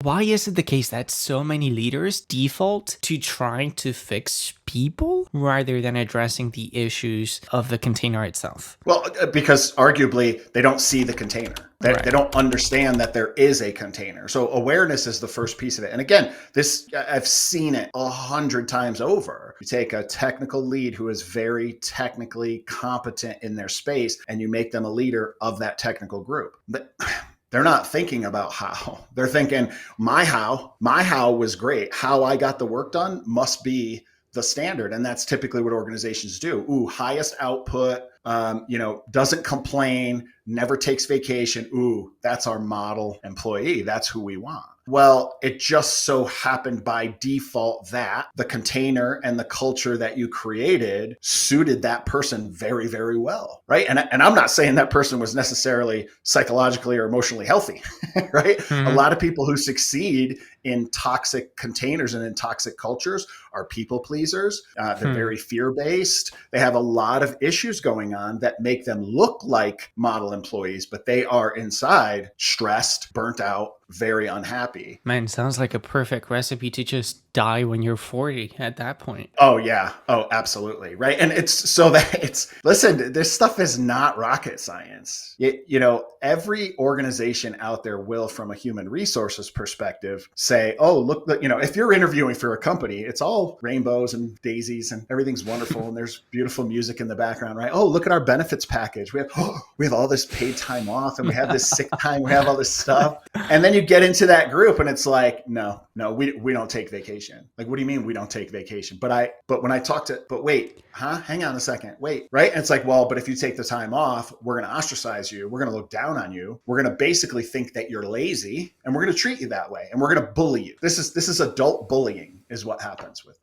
why is it the case that so many leaders default to trying to fix people rather than addressing the issues of the container itself? Well, because arguably they don't see the container. They Right. don't understand that there is a container. So awareness is the first piece of it. And again, this I've seen it 100 times over. You take a technical lead who is very technically competent in their space, and you make them a leader of that technical group. But they're not thinking about how. They're thinking, my how was great. How I got the work done must be the standard. And that's typically what organizations do. Ooh, highest output, doesn't complain, never takes vacation. Ooh, that's our model employee. That's who we want. Well, it just so happened by default that the container and the culture that you created suited that person very, very well, right? And I'm not saying that person was necessarily psychologically or emotionally healthy, right? A Mm-hmm. lot of people who succeed in toxic containers and in toxic cultures are people pleasers. They're very fear-based. They have a lot of issues going on that make them look like model employees, but they are inside stressed, burnt out, very unhappy. Man, sounds like a perfect recipe to just die when you're 40 at that point. Oh yeah. Oh, absolutely. Right. And listen, this stuff is not rocket science. Every organization out there will, from a human resources perspective, say, oh, look, if you're interviewing for a company, it's all rainbows and daisies and everything's wonderful. And there's beautiful music in the background, right? Oh, look at our benefits package. We have all this paid time off and we have this sick time. We have all this stuff. And then you get into that group and it's like, no, we don't take vacation. Like, what do you mean we don't take vacation? But wait, hang on a second. Wait, right? And it's like, well, but if you take the time off, we're going to ostracize you. We're going to look down on you. We're going to basically think that you're lazy and we're going to treat you that way. And we're going to bully you. This is adult bullying is what happens with.